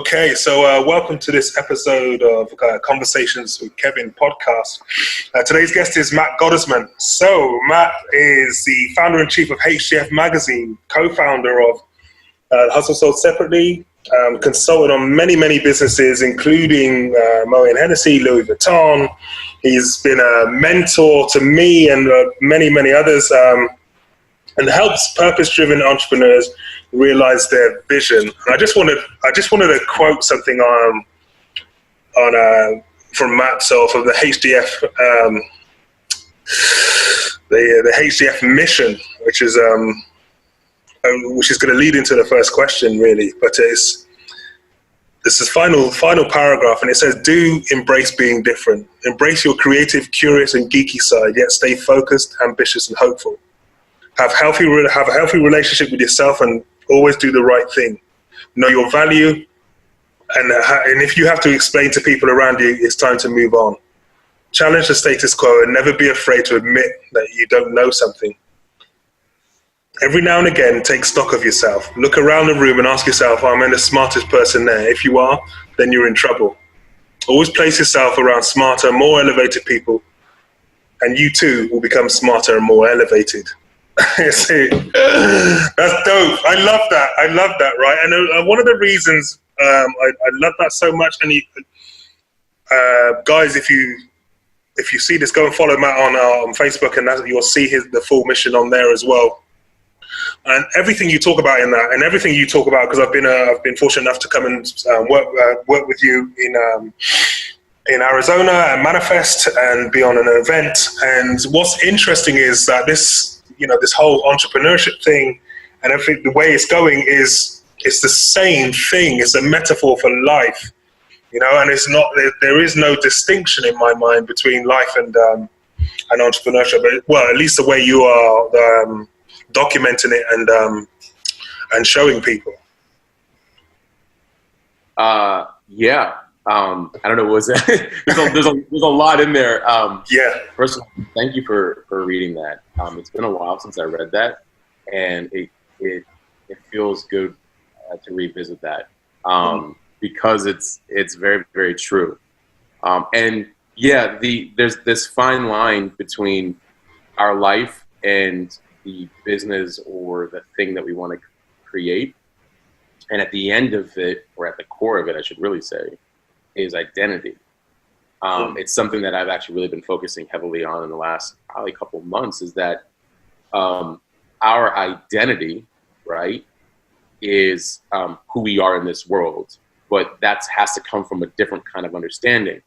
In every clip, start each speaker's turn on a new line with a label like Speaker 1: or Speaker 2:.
Speaker 1: Okay, so welcome to this episode of Conversations with Kevin podcast. Today's guest is Matt Gottesman. So Matt is the founder-in-chief of HDF Magazine, co-founder of Hustle Sold Separately, consultant on many businesses, including Moet Hennessy, Louis Vuitton. He's been a mentor to me and many others, and helps purpose-driven entrepreneurs realize their vision. And I just wanted to quote something from Matt, from the HDF the HDF mission, which is going to lead into the first question, really. But this is final paragraph, and it says, "Do embrace being different. Embrace your creative, curious, and geeky side. Yet stay focused, ambitious, and hopeful. Have a healthy relationship with yourself, and always do the right thing. Know your value, and if you have to explain to people around you, it's time to move on. Challenge the status quo, and never be afraid to admit that you don't know something. Every now and again, take stock of yourself. Look around the room and ask yourself, am I the smartest person there? If you are, then you're in trouble. Always place yourself around smarter, more elevated people, and you too will become smarter and more elevated." See, that's dope. I love that, right? And one of the reasons I love that so much, and guys, if you see this, go and follow Matt on Facebook, and you'll see the full mission on there as well. And everything you talk about in that, and everything you talk about, because I've been fortunate enough to come and work with you in Arizona and manifest and be on an event. And what's interesting is that this whole entrepreneurship thing and everything, the way it's going it's the same thing. It's a metaphor for life, and it's not, there is no distinction in my mind between life and entrepreneurship. Well, at least the way you are documenting it and showing people.
Speaker 2: Yeah. I don't know what was that. there's a lot in there.
Speaker 1: Yeah.
Speaker 2: First of all, thank you for reading that. It's been a while since I read that, and it feels good to revisit that because it's very, very true. And yeah, there's this fine line between our life and the business or the thing that we want to create, and at the end of it, or at the core of it, I should really say, is identity. It's something that I've actually really been focusing heavily on in the last probably couple of months, is that our identity, right, is who we are in this world, but that has to come from a different kind of understanding.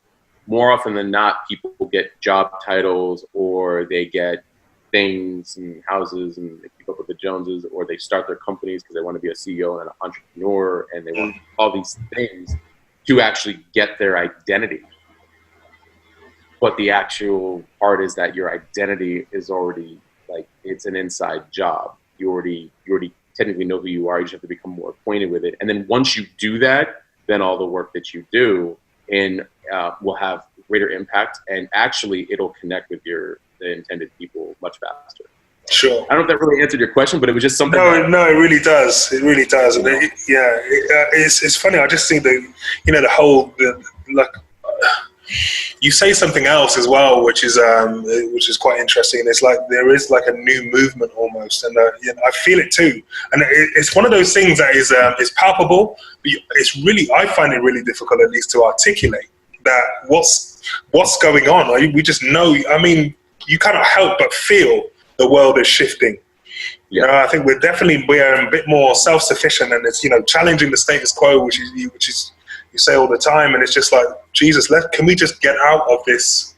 Speaker 2: More often than not, people get job titles, or they get things and houses, and they keep up with the Joneses, or they start their companies because they want to be a CEO and an entrepreneur, and they want all these things to actually get their identity. But the actual part is that your identity is already, like, it's an inside job. You already technically know who you are. You just have to become more acquainted with it. And then once you do that, then all the work that you do will have greater impact, and actually it'll connect with the intended people much faster.
Speaker 1: Sure.
Speaker 2: I don't know if that really answered your question, but it was just something.
Speaker 1: No, it really does. It really does. And it's funny. I just think you say something else as well, which is quite interesting. It's like there is like a new movement almost, and I feel it too. And it's one of those things that is palpable. But I find it really difficult, at least, to articulate that what's going on. We just know. I mean, you cannot help but feel the world is shifting.
Speaker 2: Yeah.
Speaker 1: I think we're a bit more self-sufficient, and it's challenging the status quo, which is you say all the time, and it's just like, Jesus, can we just get out of this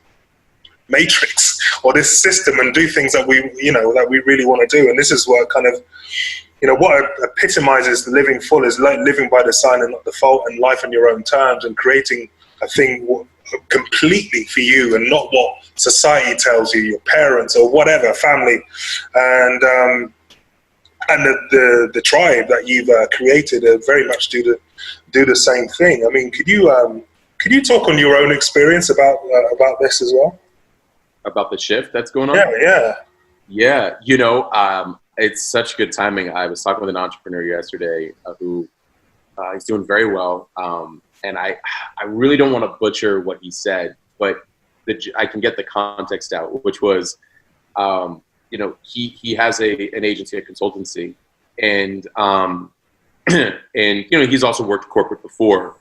Speaker 1: matrix or this system and do things that we really want to do? And this is what kind of what epitomizes living full is like living by the sign and not the fault, and life on your own terms, and creating a thing completely for you and not what society tells you, your parents or whatever, family, and the tribe that you've created very much do the same thing. I mean, could you talk on your own experience about this as well?
Speaker 2: About the shift that's going on? Yeah. It's such good timing. I was talking with an entrepreneur yesterday who He's doing very well. And I really don't want to butcher what he said, but I can get the context out, which was, you know, he has an agency, a consultancy, and and you know, he's also worked corporate before,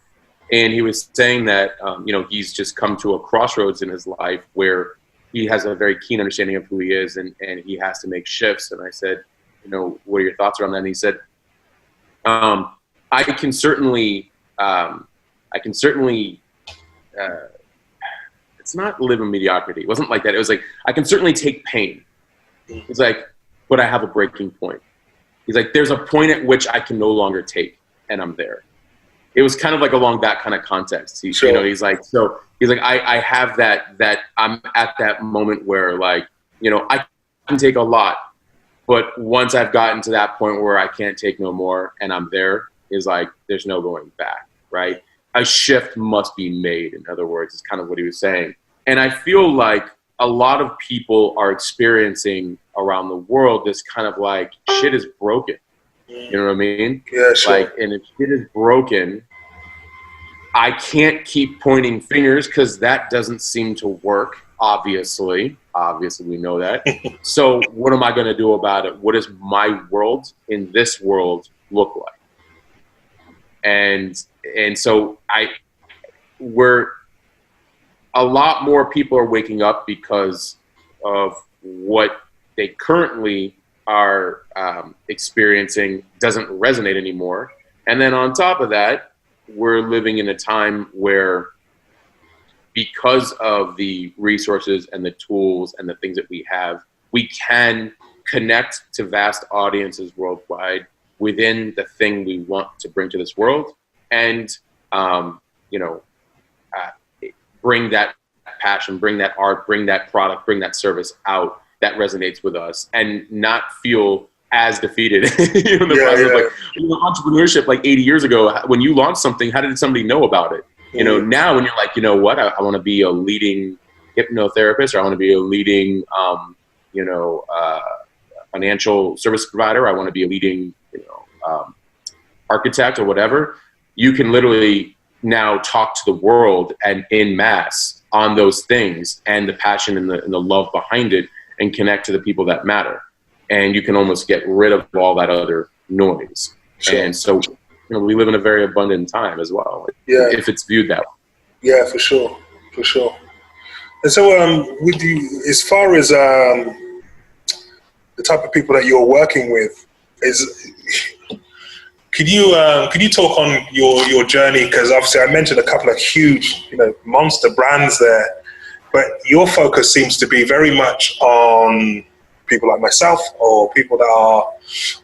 Speaker 2: and he was saying that you know, he's just come to a crossroads in his life where he has a very keen understanding of who he is, and he has to make shifts. And I said, you know, what are your thoughts around that? And he said, I can certainly it's not live in mediocrity. It wasn't like that. It was like, I can certainly take pain. He's like, but I have a breaking point. He's like, there's a point at which I can no longer take, and I'm there. It was kind of like along that kind of context.
Speaker 1: Sure.
Speaker 2: You know, he's like, I have that I'm at that moment where, like, you know, I can take a lot, but once I've gotten to that point where I can't take no more and I'm there, is like, there's no going back, right? A shift must be made, in other words, is kind of what he was saying. And I feel like a lot of people are experiencing around the world this kind of like, shit is broken. You know what I mean?
Speaker 1: Yeah, sure.
Speaker 2: Like, and if shit is broken, I can't keep pointing fingers because that doesn't seem to work, obviously. Obviously, we know that. So what am I going to do about it? What does my world in this world look like? And so a lot more people are waking up because of what they currently are experiencing doesn't resonate anymore. And then on top of that, we're living in a time where, because of the resources and the tools and the things that we have, we can connect to vast audiences worldwide within the thing we want to bring to this world, and you know, bring that passion, bring that art, bring that product, bring that service out that resonates with us, and not feel as defeated. You know, like, you know, entrepreneurship, like 80 years ago, when you launched something, how did somebody know about it? You know, now when you're like, you know what, I want to be a leading hypnotherapist, or I want to be a leading, you know, financial service provider, I want to be a leading, you know, architect or whatever, you can literally now talk to the world and in mass on those things, and the passion and the love behind it, and connect to the people that matter. And you can almost get rid of all that other noise. Sure. And so, you know, we live in a very abundant time as well, if it's viewed that way.
Speaker 1: Yeah, for sure. For sure. And so with you, as far as the type of people that you're working with, could you talk on your journey? Because obviously I mentioned a couple of huge, you know, monster brands there, but your focus seems to be very much on people like myself, or people that are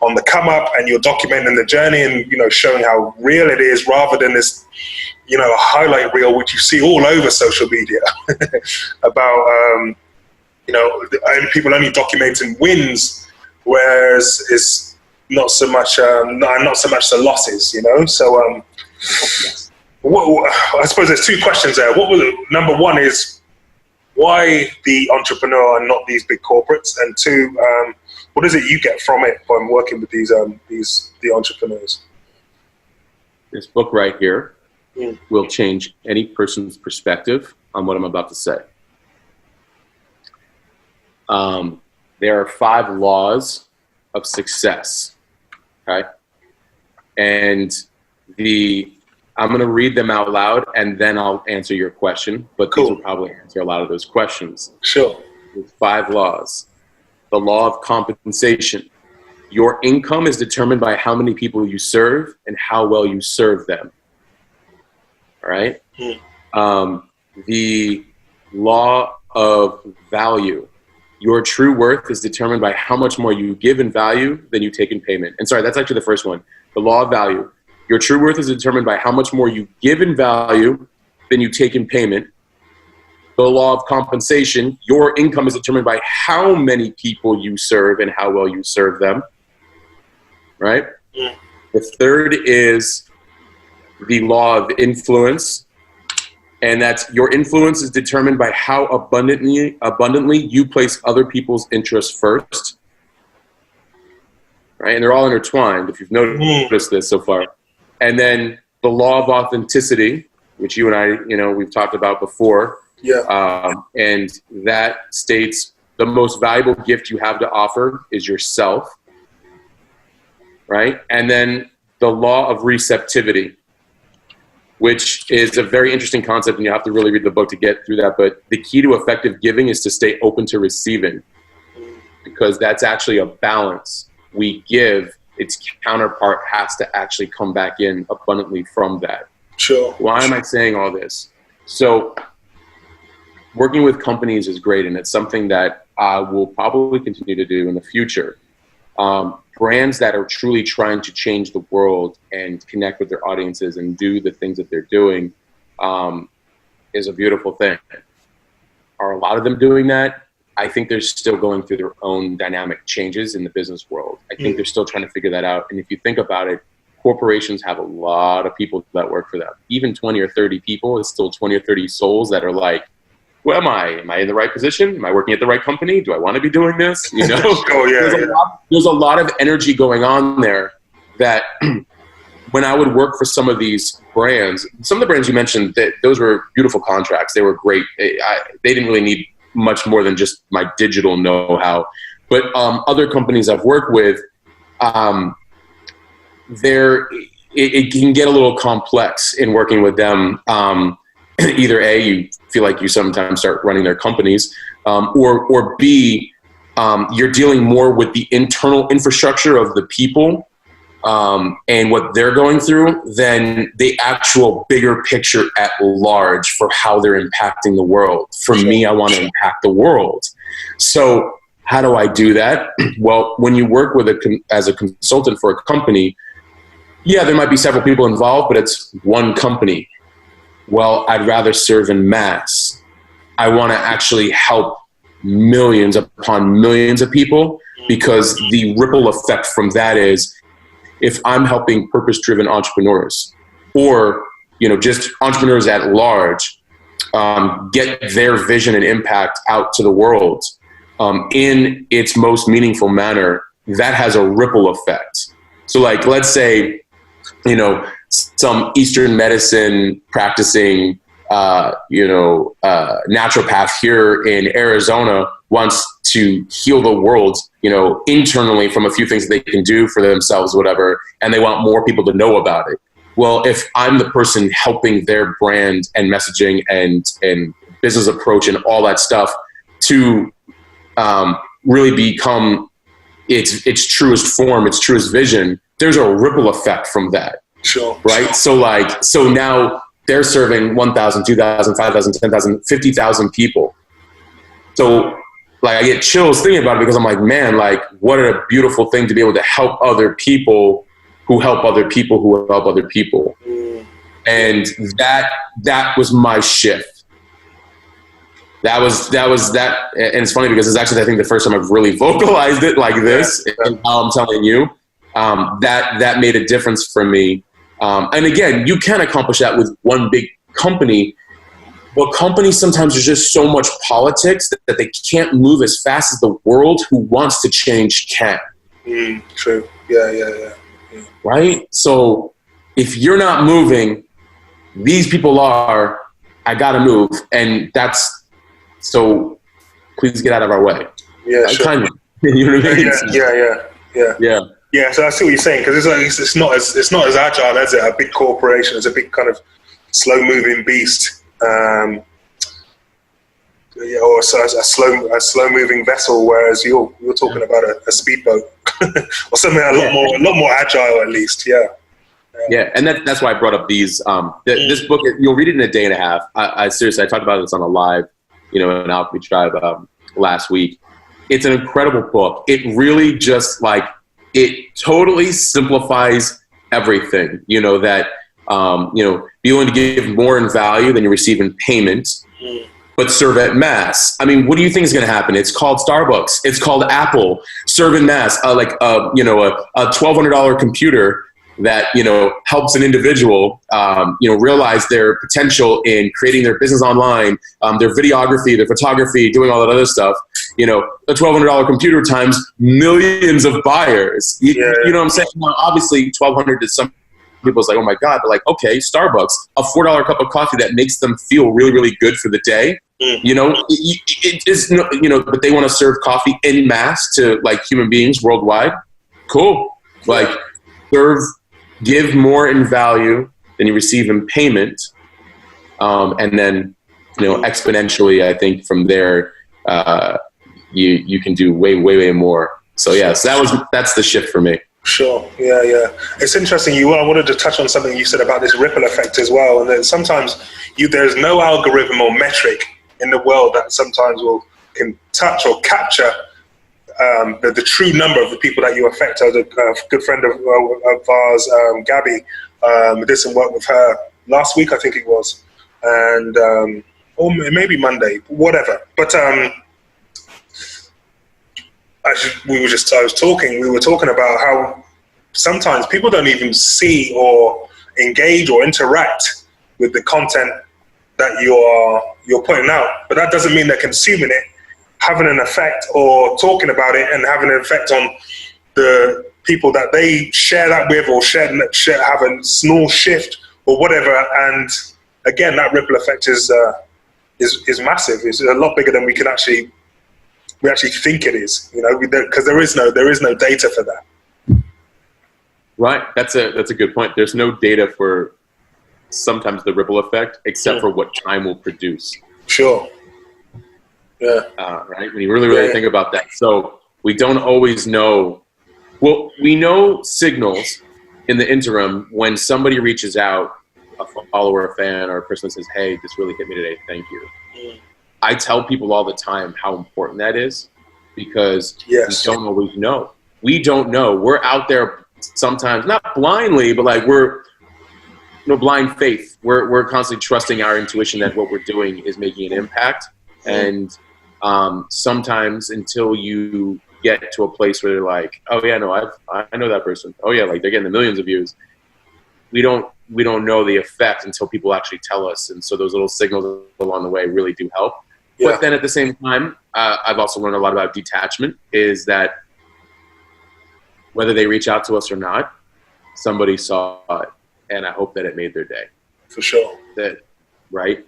Speaker 1: on the come up, and you're documenting the journey and, you know, showing how real it is, rather than this, you know, a highlight reel which you see all over social media about you know, people only documenting wins, whereas it's not so much the losses, you know. So I suppose there's two questions there. Number one is, why the entrepreneur and not these big corporates? And two, what is it you get from it from working with the entrepreneurs?
Speaker 2: This book right here will change any person's perspective on what I'm about to say. There are 5 laws of success. Okay, and I'm going to read them out loud, and then I'll answer your question, but These will probably answer a lot of those questions.
Speaker 1: Sure.
Speaker 2: There's 5 laws. The law of compensation. Your income is determined by how many people you serve and how well you serve them. All right? The law of value. Your true worth is determined by how much more you give in value than you take in payment. And sorry, that's actually the first one. The law of value. Your true worth is determined by how much more you give in value than you take in payment. The law of compensation. Your income is determined by how many people you serve and how well you serve them. Right? The third is the law of influence. And that's your influence is determined by how abundantly you place other people's interests first. Right? And they're all intertwined, if you've noticed this so far. And then the law of authenticity, which you and I, we've talked about before.
Speaker 1: Yeah.
Speaker 2: And that states the most valuable gift you have to offer is yourself, right? And then the law of receptivity, which is a very interesting concept, and you have to really read the book to get through that. But the key to effective giving is to stay open to receiving, because that's actually a balance. We give, its counterpart has to actually come back in abundantly from that.
Speaker 1: Sure.
Speaker 2: Why am I saying all this? So working with companies is great, and it's something that I will probably continue to do in the future. Brands that are truly trying to change the world and connect with their audiences and do the things that they're doing is a beautiful thing. Are a lot of them doing that? I think they're still going through their own dynamic changes in the business world. I think they're still trying to figure that out. And if you think about it, corporations have a lot of people that work for them. Even 20 or 30 people is still 20 or 30 souls that are like, who am I? Am I in the right position? Am I working at the right company? Do I want to be doing this?
Speaker 1: Oh, yeah,
Speaker 2: there's a lot of energy going on there that when I would work for some of these brands, some of the brands you mentioned, those were beautiful contracts. They were great. They didn't really need much more than just my digital know-how. But other companies I've worked with, it can get a little complex in working with them. Either A, you feel like you sometimes start running their companies, or B, you're dealing more with the internal infrastructure of the people and what they're going through than the actual bigger picture at large for how they're impacting the world. For me, I want to impact the world. So how do I do that? Well, when you work with as a consultant for a company, yeah, there might be several people involved, but it's one company. Well, I'd rather serve in mass. I want to actually help millions upon millions of people, because the ripple effect from that is, if I'm helping purpose-driven entrepreneurs, or just entrepreneurs at large, get their vision and impact out to the world in its most meaningful manner, that has a ripple effect. So, like, let's say, some Eastern medicine practicing, naturopath here in Arizona wants to heal the world, internally from a few things that they can do for themselves, whatever, and they want more people to know about it. Well, if I'm the person helping their brand and messaging and business approach and all that stuff to really become its truest form, its truest vision, there's a ripple effect from that.
Speaker 1: Sure.
Speaker 2: Right? So now they're serving 1,000, 2,000, 5,000, 10,000, 50,000 people. So I get chills thinking about it, because I'm like, man, what a beautiful thing to be able to help other people who help other people who help other people. And that was my shift. That was that. And it's funny because it's actually, I think, the first time I've really vocalized it like this, and how I'm telling you, that made a difference for me. And again, you can accomplish that with one big company, but companies sometimes there's just so much politics that they can't move as fast as the world who wants to change can.
Speaker 1: True. Yeah.
Speaker 2: Right? So if you're not moving, these people are. I gotta move, and so please get out of our way.
Speaker 1: Yeah, sure.
Speaker 2: Kind of. You know what I mean?
Speaker 1: Yeah. Yeah, so I see what you're saying, because it's not as agile as a big corporation. It's a big kind of slow moving beast, or a slow moving vessel. Whereas you're talking about a speedboat or something a lot more agile, at least. Yeah,
Speaker 2: and that's why I brought up these. This book, you'll read it in a day and a half. I seriously, I talked about this on a live, in Alchemy Tribe last week. It's an incredible book. It really just it totally simplifies everything, that, be willing to give more in value than you receive in payment, but serve at mass. I mean, what do you think is going to happen? It's called Starbucks. It's called Apple. Serve in mass, a $1,200 computer that, helps an individual, realize their potential in creating their business online, their videography, their photography, doing all that other stuff. A $1,200 computer times millions of buyers. You know what I'm saying? Now, obviously, $1,200 to somebody people, it's like, oh my God, but like, okay, Starbucks, a $4 cup of coffee that makes them feel really, really good for the day. You know, it is, you know, but they want to serve coffee en masse to like human beings worldwide. Cool. Like give more in value than you receive in payment. And then, you know, exponentially, I think from there, you can do way, way, way more. So yeah, so that's the shift for me.
Speaker 1: Sure. Yeah. It's interesting. I wanted to touch on something you said about this ripple effect as well. And then sometimes there's no algorithm or metric in the world that sometimes can touch or capture the true number of the people that you affect. A good friend of ours, Gabby, did some work with her last week, I think it was, and or maybe Monday, whatever. But we were talking about how sometimes people don't even see or engage or interact with the content that you're putting out, but that doesn't mean they're consuming it, having an effect, or talking about it and having an effect on the people that they share that with, or have a small shift or whatever. And again, that ripple effect is massive. It's a lot bigger than we actually think it is, you know, because there is no data for that.
Speaker 2: Right. That's a good point. There's no data for sometimes the ripple effect, except for what time will produce.
Speaker 1: Sure. Yeah.
Speaker 2: Right. When you really think about that. So we don't always know. Well, we know signals in the interim when somebody reaches out, a follower, a fan, or a person that says, hey, this really hit me today. Thank you. I tell people all the time how important that is, because we don't always know. We don't know. We're out there sometimes, not blindly, but like we're blind faith. We're constantly trusting our intuition that what we're doing is making an impact. And sometimes until you get to a place where they're like, oh yeah, no, I know that person. Oh yeah, like they're getting the millions of views. We don't know the effect until people actually tell us. And so those little signals along the way really do help. Yeah. But then at the same time, I've also learned a lot about detachment, is that whether they reach out to us or not, somebody saw it, and I hope that it made their day.
Speaker 1: For sure.
Speaker 2: Right?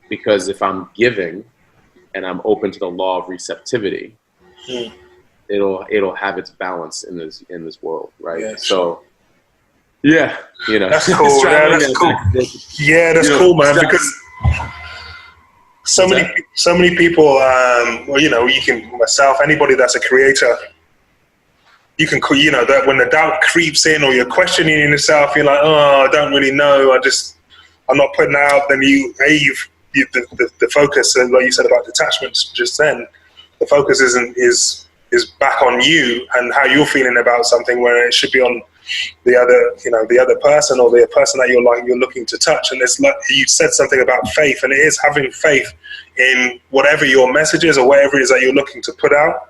Speaker 2: Because if I'm giving and I'm open to the law of receptivity, it'll have its balance in this world, right? Yeah,
Speaker 1: so
Speaker 2: yeah, you know,
Speaker 1: that's cool. That's cool. Yeah, that's cool, man. Because so many people, well, you know, myself, anybody that's a creator, you can, you know, that when the doubt creeps in or you're questioning yourself, you're like, oh, I don't really know. I'm not putting out. Then the focus, and like you said about detachments just then, the focus is back on you and how you're feeling about something, where it should be on the other person, or the person that you're looking to touch. And it's like you said something about faith, and it is having faith in whatever your message is or whatever it is that you're looking to put out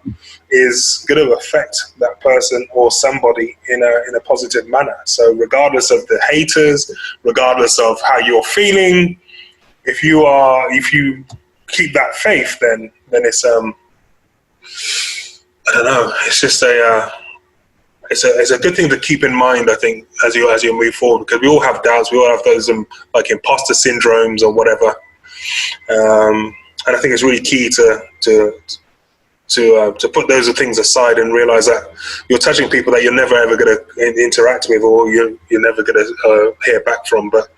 Speaker 1: is going to affect that person or somebody in a positive manner. So regardless of the haters, regardless of how you're feeling, if you keep that faith, then it's I don't know. It's just it's a good thing to keep in mind, I think, as you move forward, because we all have doubts. We all have those like imposter syndromes or whatever. And I think it's really key to put those things aside and realize that you're touching people that you're never ever going to interact with, or you're never going to hear back from. But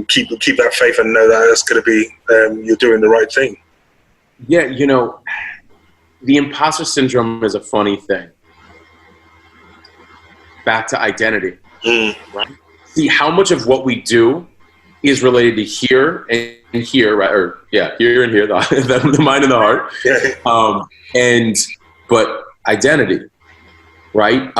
Speaker 1: keep that faith and know that that's going to be you're doing the right thing.
Speaker 2: Yeah, you know, the imposter syndrome is a funny thing. Back to identity, right? See how much of what we do is related to here and here, right? Or here and here, the mind and the heart. But identity, right?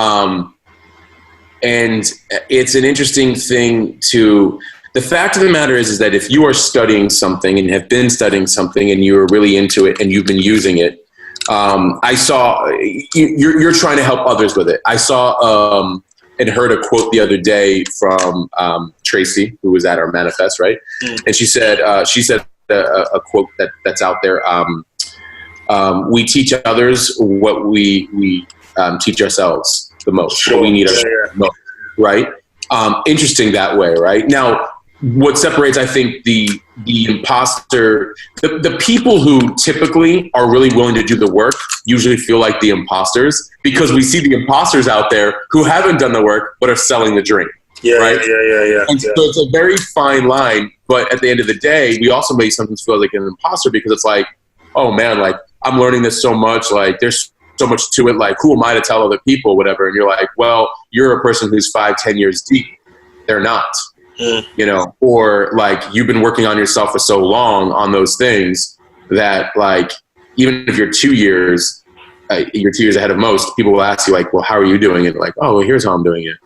Speaker 2: And it's an interesting thing to. The fact of the matter is that if you are studying something and have been studying something and you're really into it and you've been using it, I saw you're trying to help others with it. I saw and heard a quote the other day from Tracy, who was at our manifest, right? And she said a quote that's out there. We teach others what we teach ourselves the most. Sure. What we need ourselves the most, right? interesting that way, right? Now, what separates, I think, the imposter, the people who typically are really willing to do the work usually feel like the imposters, because we see the imposters out there who haven't done the work but are selling the dream. Right? And so it's a very fine line, but at the end of the day, we also may sometimes feel like an imposter, because it's like, oh man, like I'm learning this so much, like there's so much to it, like who am I to tell other people, whatever. And you're like, well, you're a person who's 5-10 years deep. They're not. You know, or like you've been working on yourself for so long on those things that, like, even if you're 2 years, you're 2 years ahead of most, people will ask you like, well, how are you doing it? Like, oh, well, here's how I'm doing it.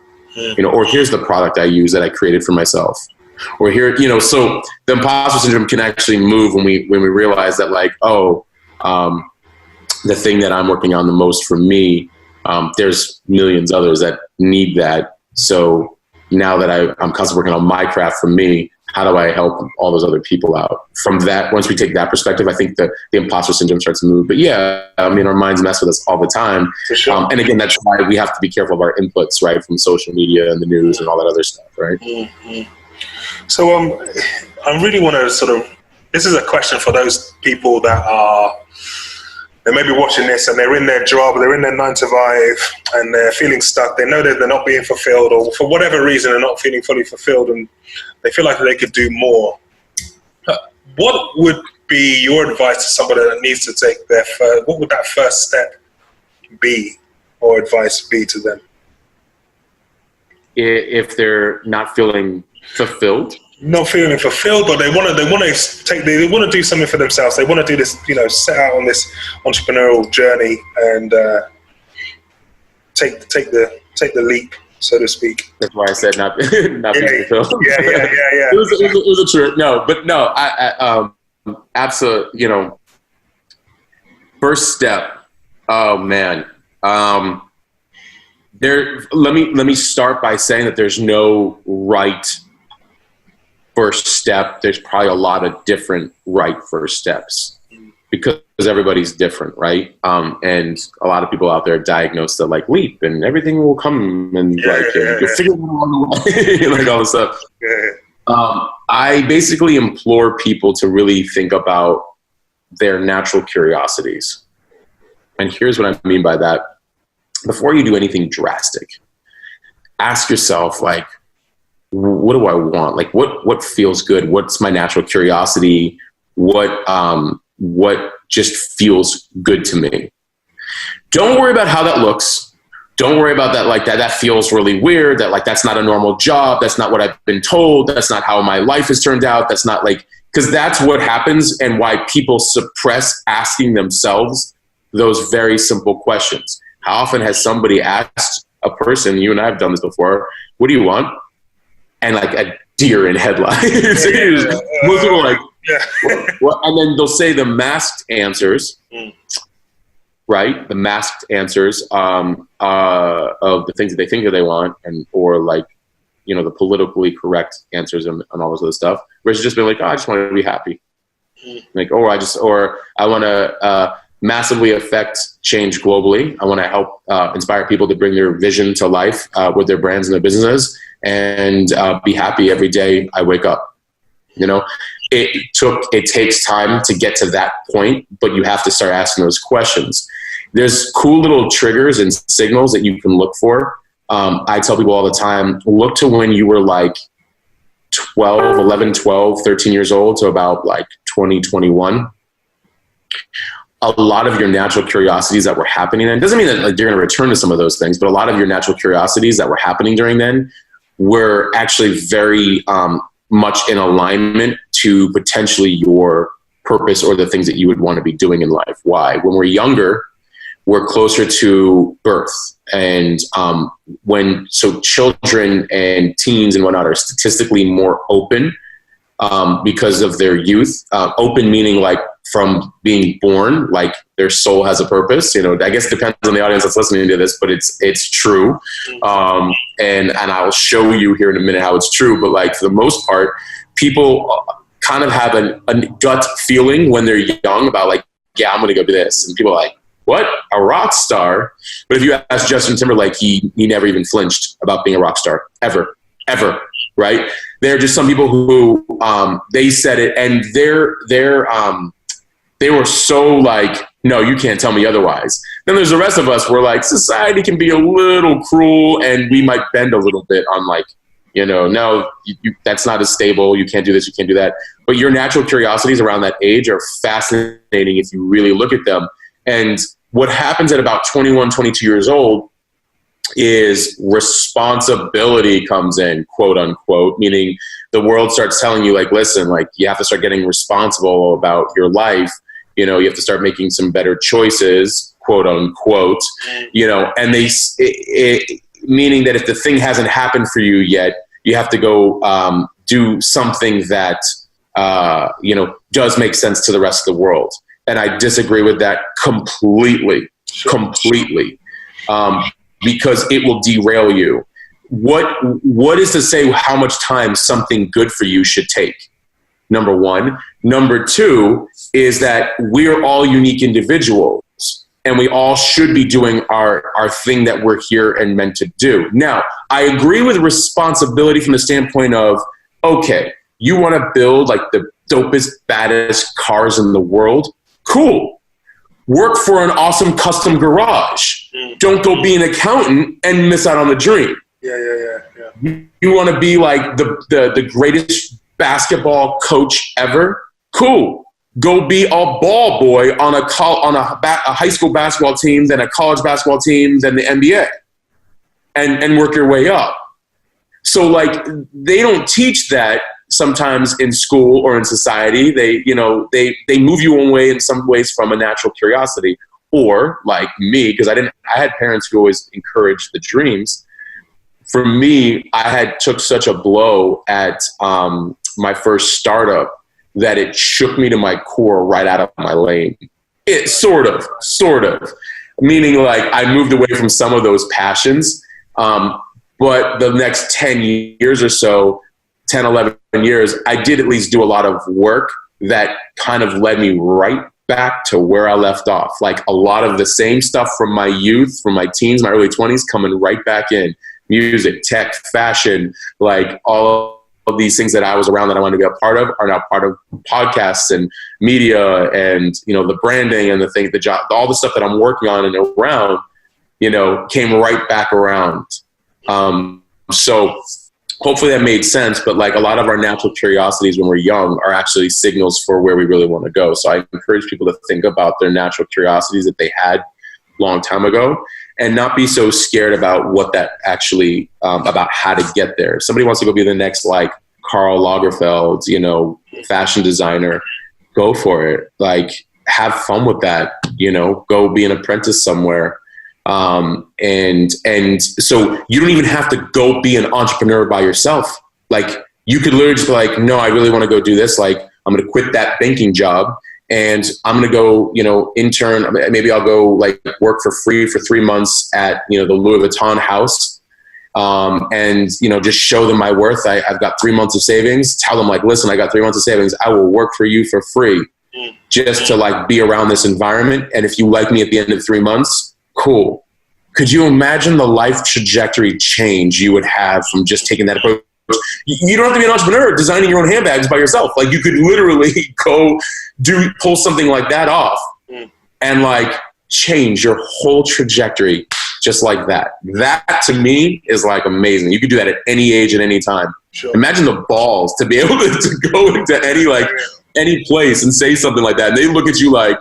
Speaker 2: You know, or here's the product I use that I created for myself, or here, you know. So the imposter syndrome can actually move when we realize that, like, oh, the thing that I'm working on the most for me, there's millions others that need that. So now that I'm constantly working on my craft for me, how do I help all those other people out? From that, once we take that perspective, I think the imposter syndrome starts to move. But yeah, I mean, our minds mess with us all the time. For sure. And again, that's why we have to be careful of our inputs, right, from social media and the news and all that other stuff, right?
Speaker 1: So I really want to sort of, this is a question for those people that are, they may be watching this and they're in their job, they're in their 9 to 5, and they're feeling stuck. They know that they're not being fulfilled, or for whatever reason, they're not feeling fully fulfilled, and they feel like they could do more. What would be your advice to somebody that needs to take their first, what would that first step be, or advice be to them?
Speaker 2: If they're not feeling fulfilled?
Speaker 1: Not feeling fulfilled, but they want to do something for themselves. They want to do this, you know, set out on this entrepreneurial journey and take the leap, so to speak.
Speaker 2: That's why I said not being fulfilled.
Speaker 1: Yeah.
Speaker 2: It was a trip. No, but no, I absolutely. You know, first step. Oh man. Let me start by saying that there's no right first step. There's probably a lot of different right first steps, because everybody's different, right? And a lot of people out there diagnose the like leap and everything will come and you'll figure it out along the way, like all this stuff. I basically implore people to really think about their natural curiosities. And here's what I mean by that. Before you do anything drastic, ask yourself, like, what do I want? Like, what feels good? What's my natural curiosity? What just feels good to me? Don't worry about how that looks. Don't worry about that. Like that feels really weird. That like, that's not a normal job. That's not what I've been told. That's not how my life has turned out. That's not like, because that's what happens and why people suppress asking themselves those very simple questions. How often has somebody asked a person, you and I have done this before, what do you want? And like a deer in headlights. Most people are like, what? And then they'll say the masked answers, right? The masked answers of the things that they think that they want, and or like, you know, the politically correct answers and all this other stuff. Where it's just been like, oh, I just want to be happy, like, or I want to massively affect change globally. I want to help inspire people to bring their vision to life with their brands and their businesses, and be happy every day I wake up. You know, it takes time to get to that point, but you have to start asking those questions. There's cool little triggers and signals that you can look for. I tell people all the time, look to when you were like 11, 12, 13 years old to about like 20, 21. A lot of your natural curiosities that were happening then, doesn't mean that like you're going to return to some of those things, but a lot of your natural curiosities that were happening during then were actually very much in alignment to potentially your purpose or the things that you would want to be doing in life. Why? When we're younger, we're closer to birth. And so children and teens and whatnot are statistically more open because of their youth. Open meaning like from being born, like their soul has a purpose. You know, I guess it depends on the audience that's listening to this, but it's true. And I'll show you here in a minute how it's true. But like for the most part, people kind of have a gut feeling when they're young about like, yeah, I'm going to go do this. And people are like, what? A rock star? But if you ask Justin Timberlake, he never even flinched about being a rock star ever. ever, right? They're just some people who they said it, and they were so like, no, you can't tell me otherwise. Then there's the rest of us where like society can be a little cruel, and we might bend a little bit on like, no, that's not as stable. You can't do this. You can't do that. But your natural curiosities around that age are fascinating if you really look at them. And what happens at about 21, 22 years old is responsibility comes in, quote unquote, meaning the world starts telling you like, listen, like you have to start getting responsible about your life. You have to start making some better choices, quote unquote, and meaning that if the thing hasn't happened for you yet, you have to go do something that, does make sense to the rest of the world. And I disagree with that completely, because it will derail you. What is to say how much time something good for you should take? Number one. Number two is that we're all unique individuals, and we all should be doing our thing that we're here and meant to do. Now, I agree with responsibility from the standpoint of, okay, you want to build like the dopest, baddest cars in the world? Cool. Work for an awesome custom garage. Don't go be an accountant and miss out on the dream.
Speaker 1: Yeah.
Speaker 2: You want to be like the greatest basketball coach ever? Cool. Go be a ball boy on a high school basketball team, then a college basketball team, then the NBA, and work your way up. So like they don't teach that sometimes in school or in society. They move you away in some ways from a natural curiosity, or like me, because I had parents who always encouraged the dreams. For me, I took such a blow at my first startup that it shook me to my core right out of my lane. It sort of, meaning like I moved away from some of those passions. But the next 10 years or so, 10, 11 years, I did at least do a lot of work that kind of led me right back to where I left off. Like a lot of the same stuff from my youth, from my teens, my early 20s, coming right back in. Music, tech, fashion, like all of these things that I was around that I wanted to be a part of are now part of podcasts and media and, the branding and the job, all the stuff that I'm working on and around, came right back around. So hopefully that made sense, but like a lot of our natural curiosities when we're young are actually signals for where we really want to go. So I encourage people to think about their natural curiosities that they had a long time ago, and not be so scared about what that actually, about how to get there. If somebody wants to go be the next like Karl Lagerfeld, fashion designer, go for it. Like have fun with that, go be an apprentice somewhere. And so you don't even have to go be an entrepreneur by yourself. Like you could literally just be like, no, I really want to go do this. Like I'm going to quit that banking job. And I'm going to go, intern. Maybe I'll go like work for free for 3 months at, the Louis Vuitton house. And, just show them my worth. I've got 3 months of savings. Tell them like, listen, I got 3 months of savings. I will work for you for free just to like be around this environment. And if you like me at the end of 3 months, cool. Could you imagine the life trajectory change you would have from just taking that approach? You don't have to be an entrepreneur designing your own handbags by yourself. Like you could literally go pull something like that off and like change your whole trajectory just like that. That to me is like amazing. You could do that at any age, at any time. Sure. Imagine the balls to be able to go into any place and say something like that. And they look at you like,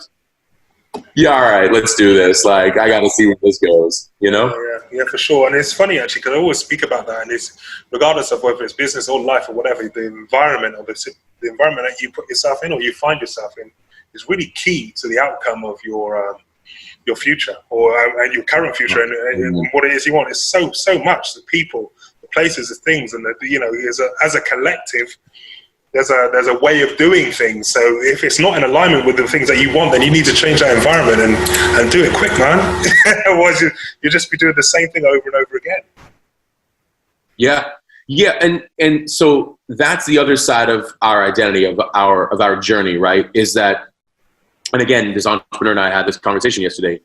Speaker 2: yeah, all right, let's do this. Like, I got to see where this goes,
Speaker 1: Yeah, for sure. And it's funny, actually, because I always speak about that. And it's regardless of whether it's business or life or whatever, the environment the environment that you put yourself in or you find yourself in is really key to the outcome of your future or your current future and what it is you want. It's so much the people, the places, the things, and as a collective. There's a way of doing things. So if it's not in alignment with the things that you want, then you need to change that environment and do it quick, man. Otherwise, you'll just be doing the same thing over and over again.
Speaker 2: Yeah, and so that's the other side of our identity, of our journey, right? Is that, and again, this entrepreneur and I had this conversation yesterday,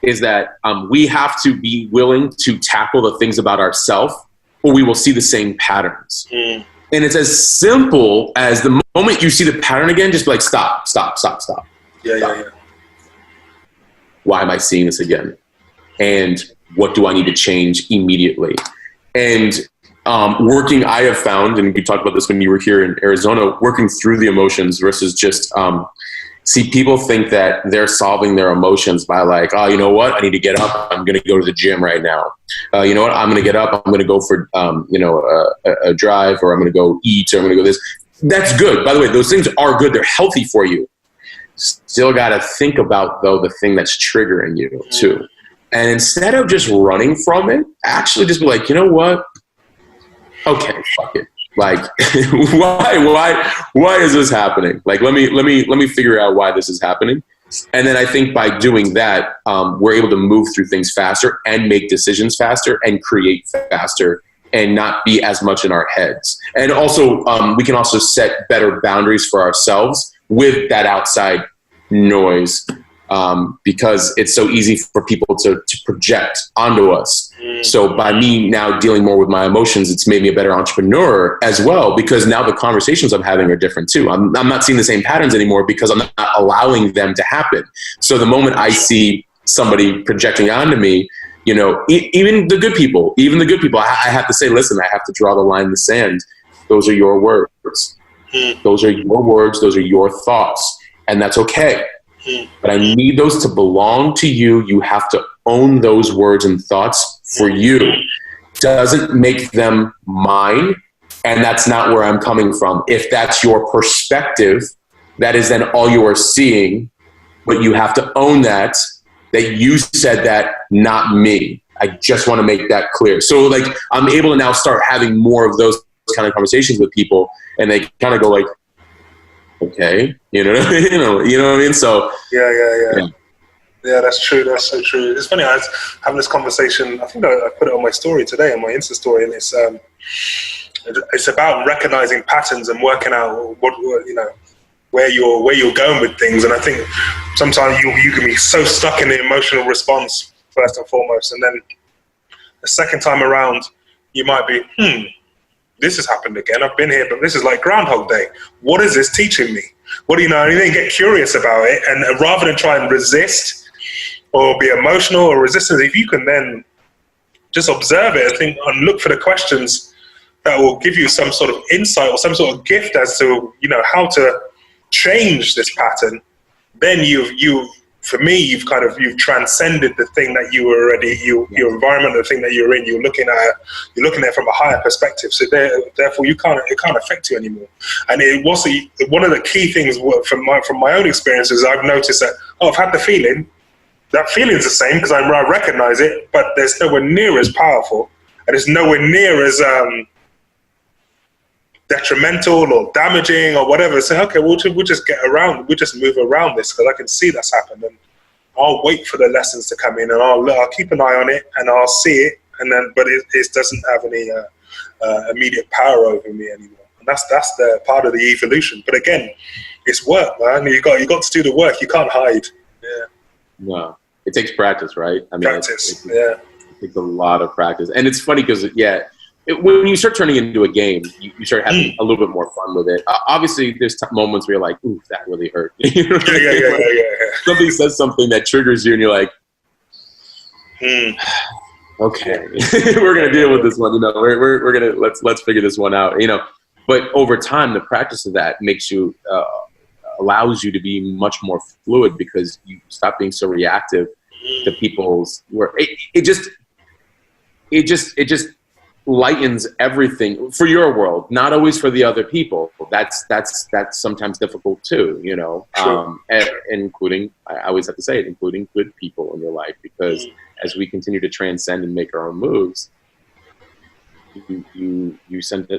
Speaker 2: is that we have to be willing to tackle the things about ourselves or we will see the same patterns. And it's as simple as the moment you see the pattern again, just be like, stop.
Speaker 1: Yeah.
Speaker 2: Why am I seeing this again? And what do I need to change immediately? And working, I have found, and we talked about this when you were here in Arizona, working through the emotions versus just, see, people think that they're solving their emotions by like, oh, you know what? I need to get up. I'm going to go to the gym right now. You know what? I'm going to get up. I'm going to go for, a drive, or I'm going to go eat, or I'm going to go this. That's good. By the way, those things are good. They're healthy for you. Still got to think about, though, the thing that's triggering you too. And instead of just running from it, actually just be like, you know what? Okay, fuck it. Like, why is this happening? Like, let me figure out why this is happening. And then I think by doing that, we're able to move through things faster and make decisions faster and create faster and not be as much in our heads. And also, we can also set better boundaries for ourselves with that outside noise, because it's so easy for people to project onto us. So by me now dealing more with my emotions, it's made me a better entrepreneur as well, because now the conversations I'm having are different too. I'm not seeing the same patterns anymore because I'm not allowing them to happen. So the moment I see somebody projecting onto me, you know, even the good people, I have to say, listen, I have to draw the line in the sand. Those are your words. Those are your words. Those are your thoughts. And that's okay. But I need those to belong to you. You have to own those words and thoughts for you. Doesn't make them mine. And that's not where I'm coming from. If that's your perspective, that is then all you are seeing. But you have to own that you said that, not me. I just want to make that clear. So like, I'm able to now start having more of those kind of conversations with people, and they kind of go like, okay, you know what I mean? So
Speaker 1: yeah, that's true. That's so true. It's funny. I was having this conversation. I think I put it on my story today, on my Insta story, and it's about recognizing patterns and working out what where you're going with things. And I think sometimes you can be so stuck in the emotional response first and foremost, and then the second time around, you might be, this has happened again. I've been here, but this is like Groundhog Day. What is this teaching me? What do you know? And then get curious about it, and rather than try and resist or be emotional or resistant, if you can then just observe it and look for the questions that will give you some sort of insight or some sort of gift as to how to change this pattern, then you've transcended the thing that you were already, your environment, the thing that you're in. You're looking at it from a higher perspective. So therefore, it can't affect you anymore. And it was one of the key things from my own experiences. I've noticed that I've had the feeling. That feeling is the same because I recognize it, but there's nowhere near as powerful, and it's nowhere near as detrimental or damaging or whatever. So okay, we'll just we'll just move around this because I can see that's happened, and I'll wait for the lessons to come in, and I'll keep an eye on it, and I'll see it, and then but it doesn't have any immediate power over me anymore. And that's the part of the evolution. But again, it's work, man. You got to do the work. You can't hide. Yeah.
Speaker 2: No, it takes practice, right? I mean,
Speaker 1: practice.
Speaker 2: It takes a lot of practice, and it's funny because when you start turning it into a game, you start having a little bit more fun with it. Obviously, there's moments where you're like, "Ooh, that really hurt." You know what I mean? Yeah. Somebody says something that triggers you, and you're like, "Okay, we're gonna deal with this one." We're gonna let's figure this one out. But over time, the practice of that makes you allows you to be much more fluid because you stop being so reactive to people's work. It just lightens everything for your world, not always for the other people. That's sometimes difficult too,
Speaker 1: Sure.
Speaker 2: Including, I always have to say it, including good people in your life, because as we continue to transcend and make our own moves,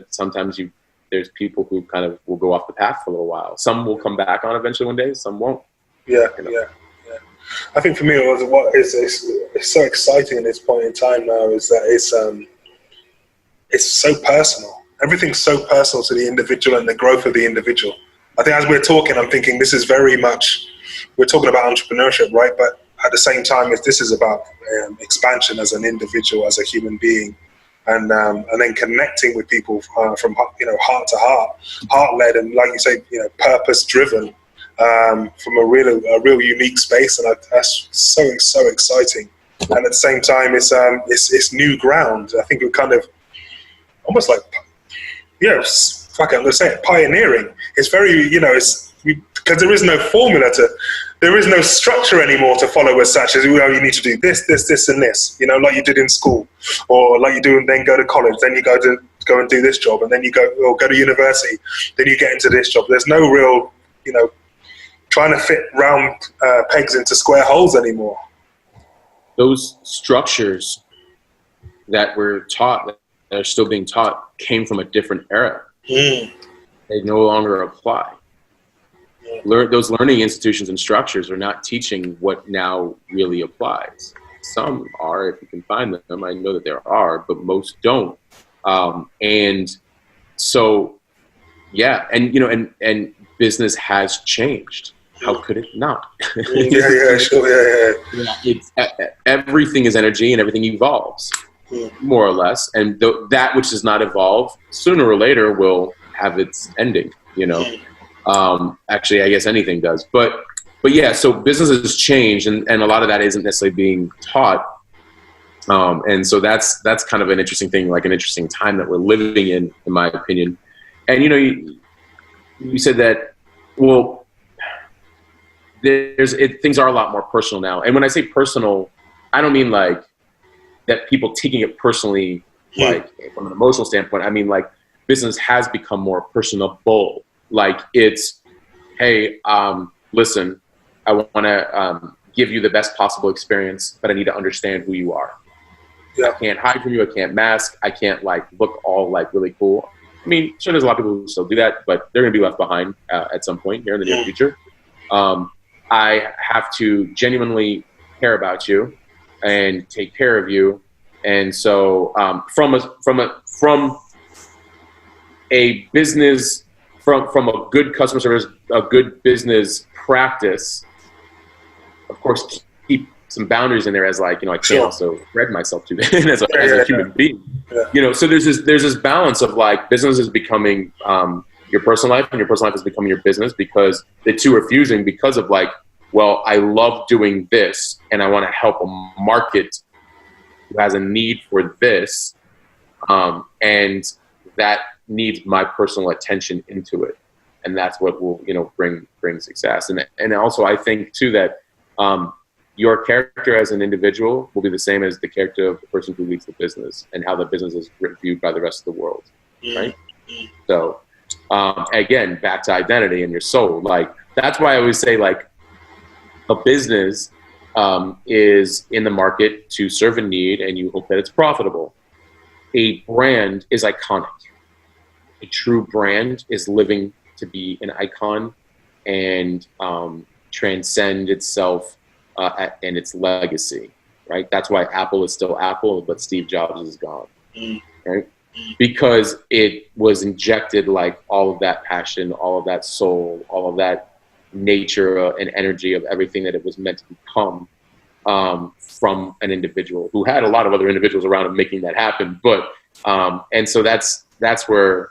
Speaker 2: sometimes there's people who kind of will go off the path for a little while. Some will come back on eventually one day, some won't.
Speaker 1: Yeah. I think for me, it's so exciting at this point in time now is that it's so personal. Everything's so personal to the individual and the growth of the individual. I think as we're talking, I'm thinking this is very much, we're talking about entrepreneurship, right? But at the same time, this is about expansion as an individual, as a human being. and then connecting with people from heart to heart, heart-led, and like you say, purpose-driven, from a real unique space, and that's so exciting. And at the same time, it's new ground. I think we're kind of almost like, I'm going to say it, pioneering. It's very, because there is no formula there is no structure anymore to follow as such as, you need to do this, and this, like you did in school, or like you do and then go to college, then you go and do this job, and then you go to university, then you get into this job. There's no real, trying to fit round pegs into square holes anymore.
Speaker 2: Those structures that were taught, that are still being taught, came from a different era. They no longer apply. Those learning institutions and structures are not teaching what now really applies. Some are, if you can find them. I know that there are, but most don't. And so, yeah, and business has changed. How could it not?
Speaker 1: Sure.
Speaker 2: It's, everything is energy and everything evolves, more or less. And that which does not evolve, sooner or later will have its ending, Actually, I guess anything does. But yeah, so business has changed, and a lot of that isn't necessarily being taught. And so that's kind of an interesting thing, like an interesting time that we're living in my opinion. And, you said that, well, things are a lot more personal now. And when I say personal, I don't mean like that people taking it personally, like from an emotional standpoint. I mean, like, business has become more personable. Like, it's, hey, listen, I want to give you the best possible experience, but I need to understand who you are. Yeah. I can't hide from you. I can't mask. I can't like look all like really cool. I mean, sure, there's a lot of people who still do that, but they're going to be left behind at some point here in the near future. I have to genuinely care about you and take care of you. And so from a business, from a good customer service, a good business practice, of course, keep some boundaries in there as like, I can't also spread myself too thin as a human being. Yeah. So there's this balance of like business is becoming your personal life and your personal life is becoming your business, because the two are fusing because of like, well, I love doing this and I want to help a market who has a need for this. And that needs my personal attention into it. And that's what will, bring success. And also I think too that your character as an individual will be the same as the character of the person who leads the business and how the business is viewed by the rest of the world. Right. So again, back to identity and your soul. Like, that's why I always say like a business is in the market to serve a need and you hope that it's profitable. A brand is iconic. A true brand is living to be an icon and transcend itself and its legacy, right? That's why Apple is still Apple, but Steve Jobs is gone, right? Because it was injected like all of that passion, all of that soul, all of that nature and energy of everything that it was meant to become from an individual who had a lot of other individuals around him making that happen. But and so that's where.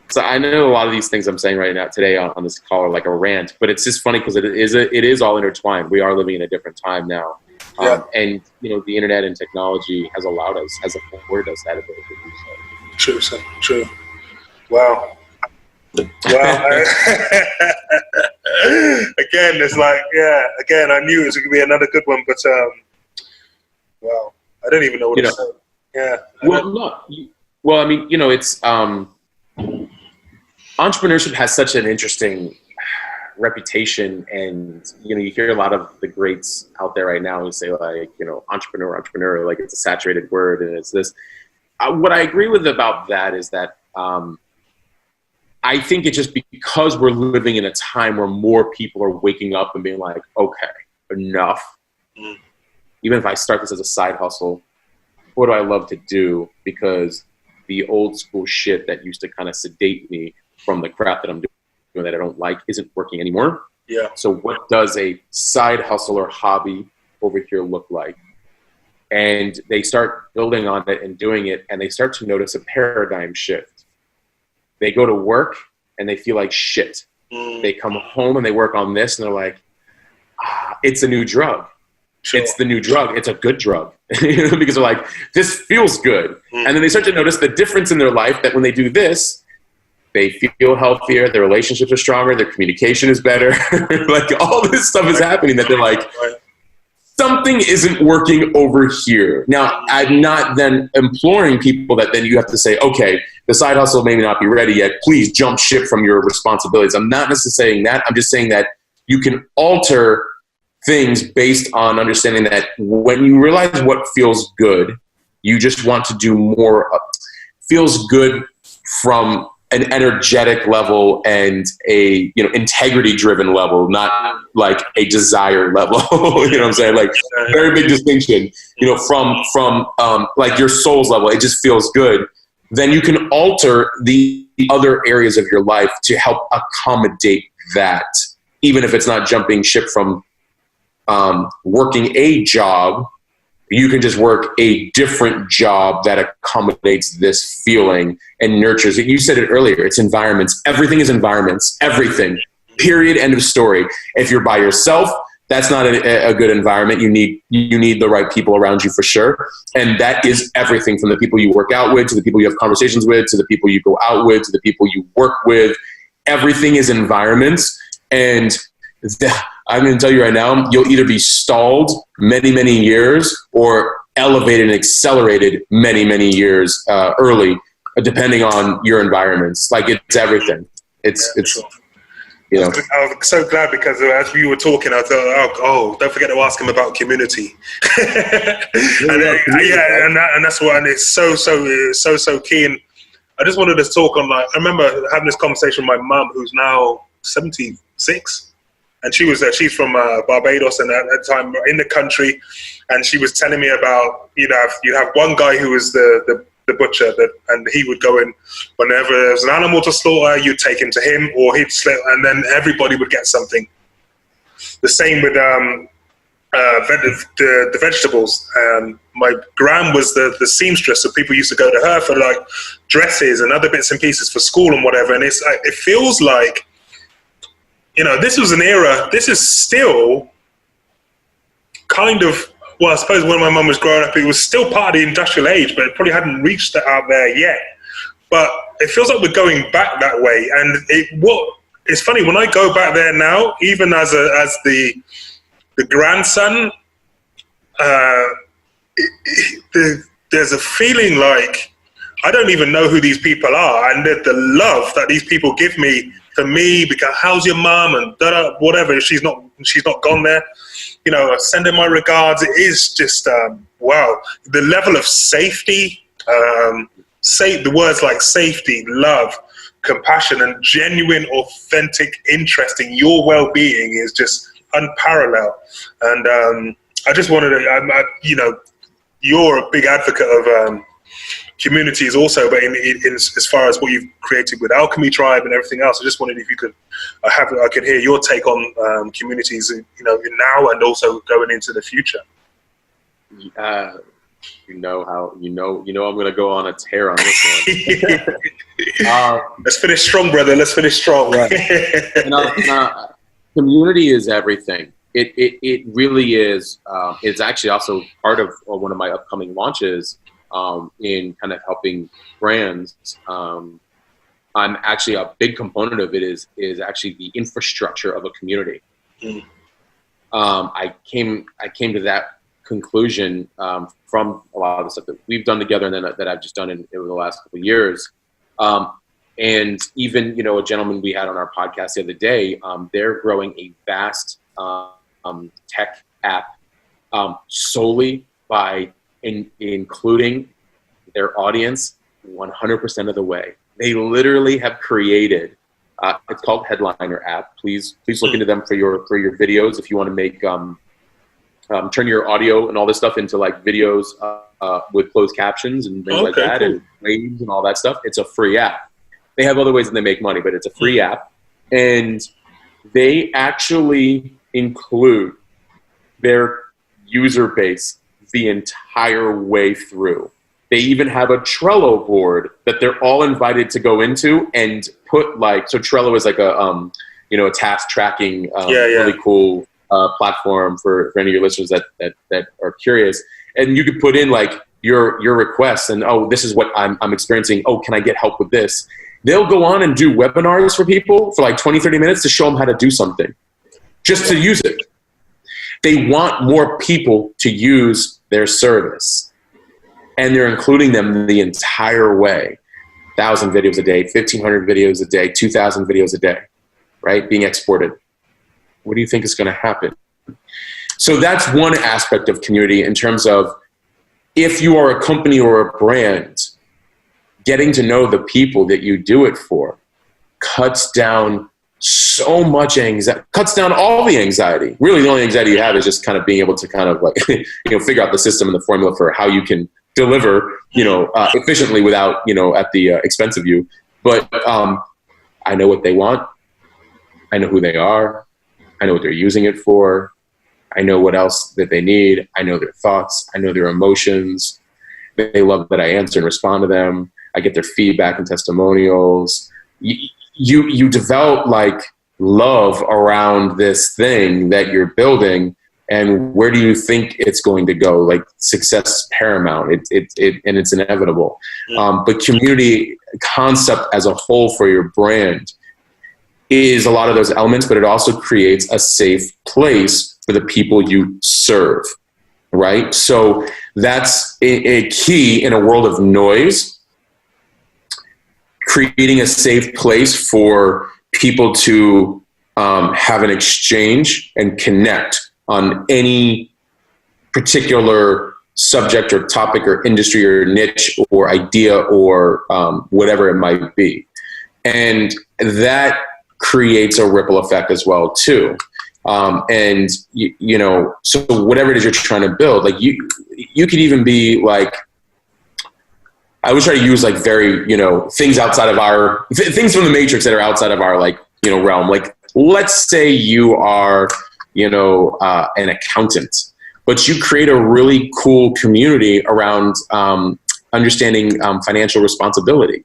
Speaker 2: So I know a lot of these things I'm saying right now today on this call are like a rant, but it's just funny because it is all intertwined. We are living in a different time now, and the internet and technology has afforded us that ability to do so.
Speaker 1: True, sir. True. Wow. Again, it's like, again, I knew it was going to be another good one, but wow, I don't even know what to say. Yeah.
Speaker 2: Well, I mean, it's entrepreneurship has such an interesting reputation, and you hear a lot of the greats out there right now who say like, entrepreneur, like it's a saturated word, and it's this. What I agree with about that is that I think it's just because we're living in a time where more people are waking up and being like, okay, enough. Even if I start this as a side hustle, what do I love to do? Because the old school shit that used to kind of sedate me from the crap that I'm doing that I don't like isn't working anymore. Yeah. So what does a side hustle or hobby over here look like? and they start building on it and doing it, and they start to notice a paradigm shift. They go to work and they feel like shit. They come home and they work on this and they're like, it's a new drug. Sure. It's the new drug. It's a good drug. Because they're like, this feels good. And then they start to notice the difference in their life, that when they do this, they feel healthier, their relationships are stronger, their communication is better. Like, all this stuff is happening that they're like, something isn't working over here. Now, I'm not then imploring people that then you have to say, okay, the side hustle may not be ready yet. Please jump ship from your responsibilities. I'm not necessarily saying that. I'm just saying that you can alter things based on understanding that when you realize what feels good, you just want to do more. Feels good from an energetic level and a, you know, integrity driven level, not like a desire level. You know what I'm saying? Like, very big distinction, you know, from like your soul's level. It just feels good. Then you can alter the other areas of your life to help accommodate that, even if it's not jumping ship from working a job. You can just work a different job that accommodates this feeling and nurtures it. You said it earlier. It's environments. Everything is environments. Everything. Period. End of story. If you're by yourself, that's not a good environment. You need the right people around you for sure. And that is everything, from the people you work out with, to the people you have conversations with, to the people you go out with, to the people you work with. Everything is environments. And I'm going to tell you right now, you'll either be stalled many, many years, or elevated and accelerated many, many years early, depending on your environments. Like, it's everything. It's you know.
Speaker 1: I'm so glad, because as we were talking, I thought, oh, don't forget to ask him about community. and that's why, and it's so key. And I just wanted to talk on, like, I remember having this conversation with my mum, who's now 76. And she's from Barbados, and at the time in the country, and she was telling me about, you'd have one guy who was the butcher, and he would go in whenever there was an animal to slaughter, you'd take him to him, or he'd slaughter, and then everybody would get something. The same with the vegetables. My gran was the seamstress, so people used to go to her for like dresses and other bits and pieces for school and whatever. And it feels like, you know, this was an era, this is still kind of, well, I suppose when my mum was growing up, it was still part of the industrial age, but it probably hadn't reached that out there yet. But it feels like we're going back that way. And it's funny, when I go back there now, even as the grandson, there's a feeling like I don't even know who these people are. And the love that these people give me, for me, because how's your mom and whatever, she's not gone there, you know, sending my regards. It is just wow, the level of safety, the words like safety, love, compassion, and genuine, authentic interest in your well-being is just unparalleled. And I just wanted to, you know, you're a big advocate of communities also, but in as far as what you've created with Alchemy Tribe and everything else, I just wondered if you could I could hear your take on communities, you know, now and also going into the future.
Speaker 2: You know I'm going to go on a tear on this one.
Speaker 1: Let's finish strong, brother. Let's finish strong.
Speaker 2: Right. Community is everything. It really is. It's actually also part of one of my upcoming launches. In kind of helping brands, I'm actually, a big component of it is actually the infrastructure of a community. I came to that conclusion from a lot of the stuff that we've done together, and then that I've just done over the last couple of years. And even, you know, a gentleman we had on our podcast the other day, they're growing a vast tech app solely by including their audience 100% of the way. They literally have created, it's called Headliner app. Please look into them for your videos. If you want to make, turn your audio and all this stuff into like videos with closed captions and things like that, cool. And waves and all that stuff. It's a free app. They have other ways that they make money, but it's a free app. And they actually include their user base the entire way through. They even have a Trello board that they're all invited to go into and put like, so Trello is like a, you know, a task tracking, really cool platform for any of your listeners that are curious. And you could put in like your requests and, oh, this is what I'm experiencing. Oh, can I get help with this? They'll go on and do webinars for people for like 20, 30 minutes to show them how to do something, just to use it. They want more people to use their service. And they're including them the entire way. 1,000 videos a day, 1,500 videos a day, 2,000 videos a day, right? Being exported. What do you think is going to happen? So that's one aspect of community in terms of if you are a company or a brand, getting to know the people that you do it for cuts down so much anxiety, cuts down all the anxiety. Really, the only anxiety you have is just kind of being able to kind of like, you know, figure out the system and the formula for how you can deliver, you know, efficiently without, you know, at the expense of you. But I know what they want. I know who they are. I know what they're using it for. I know what else that they need. I know their thoughts. I know their emotions. They love that I answer and respond to them. I get their feedback and testimonials. You develop like love around this thing that you're building. And where do you think it's going to go? Like success is paramount. And it's inevitable. But community concept as a whole for your brand is a lot of those elements, but it also creates a safe place for the people you serve, right? So that's a key in a world of noise, creating a safe place for people to have an exchange and connect on any particular subject or topic or industry or niche or idea or whatever it might be. And that creates a ripple effect as well too. And you know, so whatever it is you're trying to build, like you could even be like, I always try to use like very, you know, things outside of our, things from the matrix that are outside of our like, you know, realm. Like let's say you are, you know, an accountant, but you create a really cool community around understanding financial responsibility.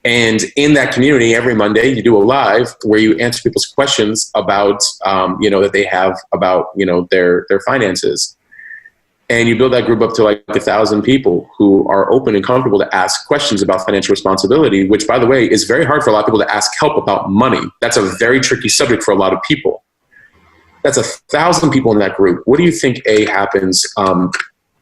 Speaker 2: And in that community, every Monday you do a live where you answer people's questions about, you know, that they have about, you know, their finances. And you build that group up to like 1,000 people who are open and comfortable to ask questions about financial responsibility, which, by the way, is very hard for a lot of people to ask help about money. That's a very tricky subject for a lot of people. That's 1,000 people in that group. What do you think happens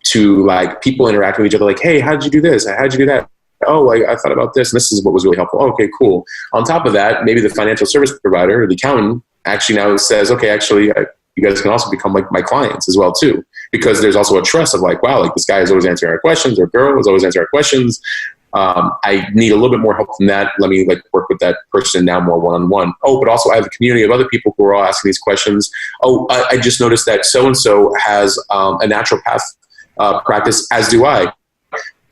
Speaker 2: to like people interacting with each other? Like, hey, how did you do this? How did you do that? Oh, I thought about this, and this is what was really helpful. Oh, okay, cool. On top of that, maybe the financial service provider or the accountant actually now says, okay, actually, you guys can also become like my clients as well too, because there's also a trust of like, wow, like this guy is always answering our questions, or girl is always answering our questions. I need a little bit more help than that. Let me like work with that person now more one-on-one. Oh, but also I have a community of other people who are all asking these questions. Oh, I just noticed that so-and-so has a naturopath practice, as do I.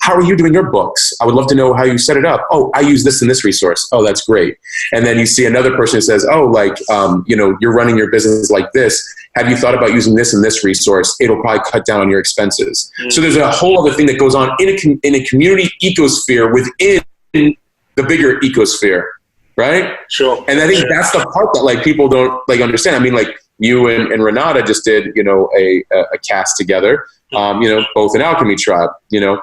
Speaker 2: How are you doing your books? I would love to know how you set it up. Oh, I use this and this resource. Oh, that's great. And then you see another person who says, oh, like, you know, you're running your business like this. Have you thought about using this and this resource? It'll probably cut down on your expenses. So there's a whole other thing that goes on in a community ecosphere within the bigger ecosphere, right?
Speaker 1: Sure.
Speaker 2: And I think that's the part that like people don't like understand. I mean, like you and Renata just did, you know, a cast together, you know, both in Alchemy Tribe, you know.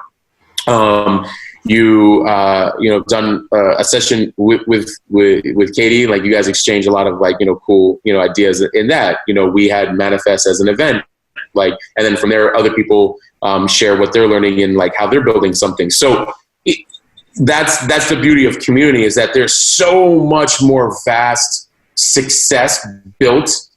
Speaker 2: You know, done a session with Katie, like you guys exchange a lot of like, you know, cool, you know, ideas in that, you know, we had Manifest as an event, like, and then from there, other people share what they're learning and like how they're building something. So that's the beauty of community, is that there's so much more vast success built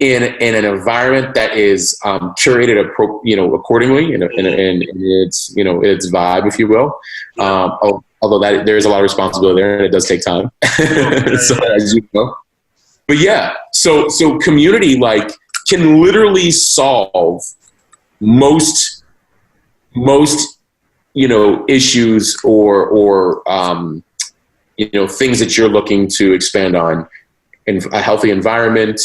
Speaker 2: in an environment that is curated, you know, accordingly, and its, you know, its vibe, if you will. Although that there is a lot of responsibility there, and it does take time. So, as you know, but yeah, so community like can literally solve most you know issues or you know things that you're looking to expand on in a healthy environment.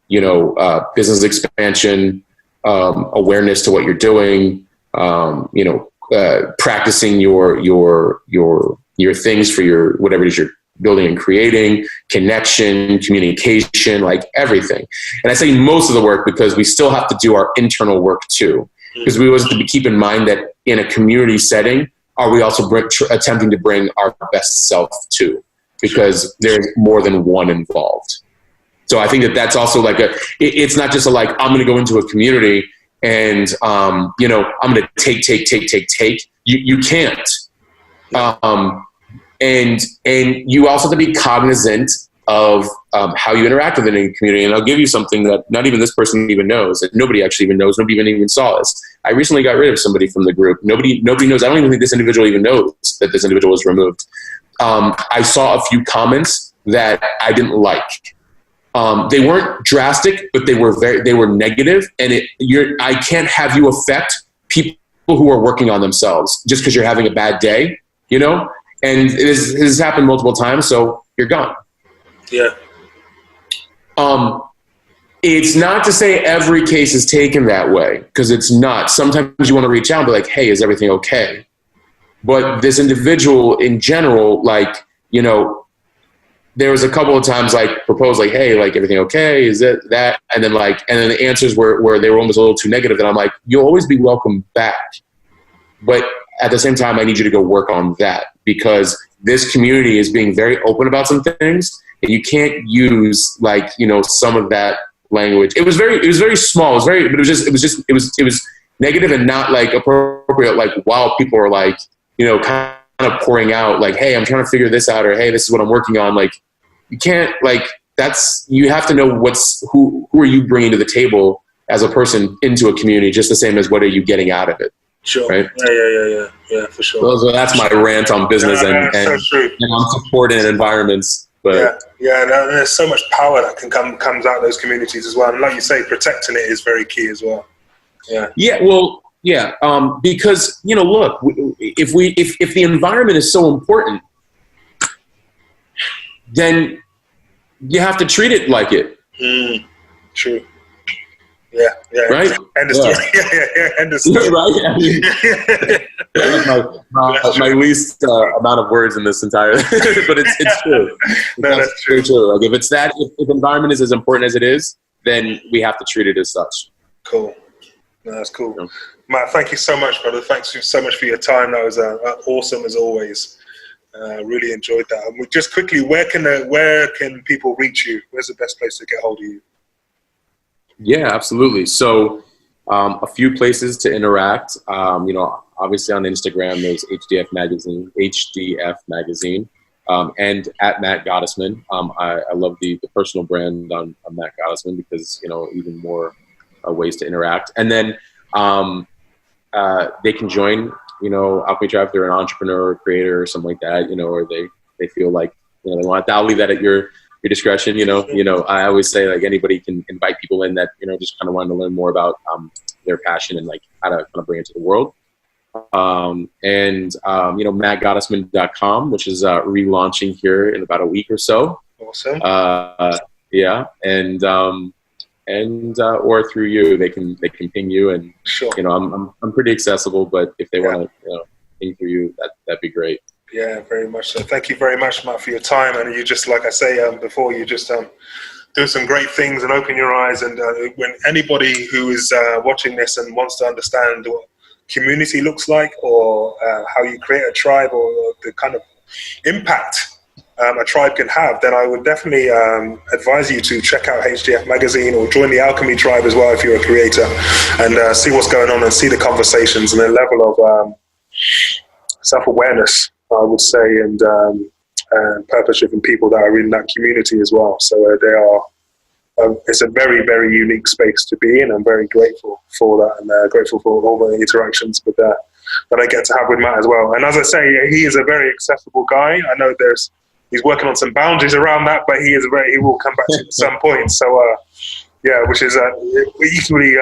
Speaker 2: You know, business expansion,
Speaker 3: awareness to what you're doing, practicing your things for your, whatever it is you're building and creating, connection, communication, like everything. And I say most of the work because we still have to do our internal work too. Because we always have to keep in mind that in a community setting, are we also attempting to bring our best self too? Because there's more than one involved. So I think that that's also like it's not just I'm going to go into a community and, I'm going to take. You can't. And you also have to be cognizant of how you interact with it in a community. And I'll give you something that not even this person even knows, that nobody actually even knows, nobody even saw us. I recently got rid of somebody from the group. Nobody knows. I don't even think this individual even knows that this individual was removed. I saw a few comments that I didn't like. They weren't drastic, but they were negative. And I can't have you affect people who are working on themselves just because you're having a bad day, And this has happened multiple times, so you're gone.
Speaker 1: Yeah.
Speaker 3: It's not to say every case is taken that way, because it's not. Sometimes you want to reach out and be like, hey, is everything okay? But this individual in general, there was a couple of times proposed hey, everything okay? Is it that? And then the answers where they were almost a little too negative. And I'm like, you'll always be welcome back. But at the same time, I need you to go work on that, because this community is being very open about some things, and you can't use some of that language. It was very small. But it was negative and not appropriate. While people are kind of pouring out hey, I'm trying to figure this out, or hey, this is what I'm working on. You can't you have to know who are you bringing to the table as a person into a community, just the same as what are you getting out of it.
Speaker 1: Sure.
Speaker 3: Right?
Speaker 1: Yeah, for sure.
Speaker 3: That's my rant on business and on supporting environments. But
Speaker 1: there's so much power that comes out of those communities as well. And like you say, protecting it is very key as well. Yeah.
Speaker 3: Yeah. Well, yeah. Because look, if the environment is so important, then you have to treat it like it.
Speaker 1: True. Yeah.
Speaker 3: Right?
Speaker 1: Understood. Yeah. Understood.
Speaker 3: Right? I mean, my least amount of words in this entire, but it's true.
Speaker 1: That's true.
Speaker 3: True. If if environment is as important as it is, then we have to treat it as such.
Speaker 1: Cool. No, that's cool. Yeah. Matt, thank you so much, brother. Thanks so much for your time. That was awesome as always. Really enjoyed that. And just quickly, where can people reach you? Where's the best place to get hold of you?
Speaker 3: Yeah, absolutely. So a few places to interact. Obviously on Instagram, there's HDF Magazine, and at Matt Gottesman. I love the personal brand on Matt Gottesman because, even more ways to interact. And then they can join, Alchemy Tribe if they're an entrepreneur or creator or something like that, or they feel like, they want that. I'll leave that at your discretion. I always say anybody can invite people in that, just kind of want to learn more about their passion and how to kind of bring it to the world. MattGottesman.com, which is relaunching here in about a week or so.
Speaker 1: Awesome.
Speaker 3: Yeah. And or through you, they can ping you, and
Speaker 1: sure.
Speaker 3: I'm pretty accessible, but if they want to ping through you, that'd be great.
Speaker 1: Yeah, very much so. Thank you very much, Matt, for your time. And you just, like I say before, you just do some great things and open your eyes. And when anybody who is watching this and wants to understand what community looks like, or how you create a tribe, or the kind of impact a tribe can have, then I would definitely advise you to check out HDF Magazine or join the Alchemy Tribe as well if you're a creator, and see what's going on and see the conversations and the level of self-awareness, I would say, and purpose-driven people that are in that community as well. So they are. It's a very, very unique space to be in. I'm very grateful for that, and grateful for all the interactions that I get to have with Matt as well. And as I say, he is a very accessible guy. I know he's working on some boundaries around that, but he will come back to it at some point. So which is equally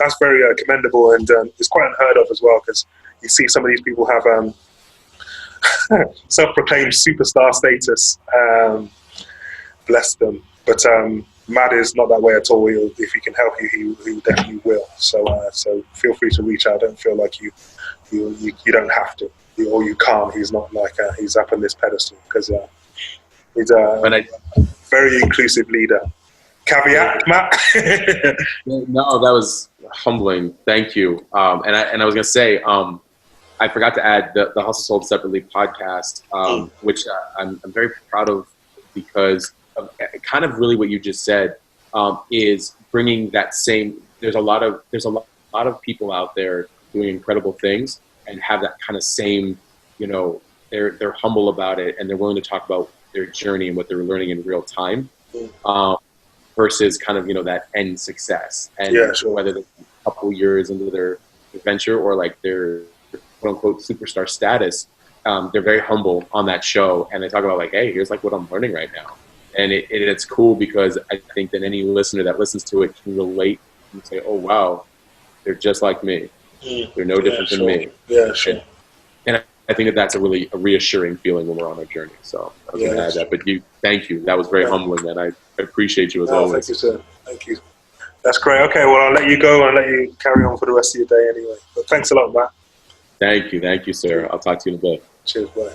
Speaker 1: that's very commendable, and it's quite unheard of as well, because you see some of these people have self-proclaimed superstar status. Bless them. But Matt is not that way at all. If he can help you, he definitely will. So feel free to reach out. Don't feel like you don't have to, or you can't. He's not like he's up on this pedestal, because he's a very inclusive leader. Caveat, Matt.
Speaker 2: No, that was humbling. Thank you. And I was gonna say, I forgot to add the Hustle Sold Separately podcast, which I'm very proud of, because of kind of really what you just said, is bringing that same. There's a lot of people out there doing incredible things and have that kind of same, they're humble about it, and they're willing to talk about their journey and what they're learning in real time, versus kind of that end success. And whether they're a couple years into their adventure or like their quote unquote superstar status, they're very humble on that show, and they talk about like, hey, here's like what I'm learning right now. And it's cool, because I think that any listener that listens to it can relate and say, oh, wow, they're just like me. They're no different than me.
Speaker 1: Yeah, sure.
Speaker 2: And I think that's a really reassuring feeling when we're on our journey. So I was going to add that. But thank you. That was very humbling, and I appreciate you as always.
Speaker 1: Thank you, sir. Thank you. That's great. Okay, well, I'll let you go and let you carry on for the rest of your day anyway. But thanks a lot, Matt.
Speaker 2: Thank you. Thank you, sir. I'll talk to you in a bit.
Speaker 1: Cheers, bye.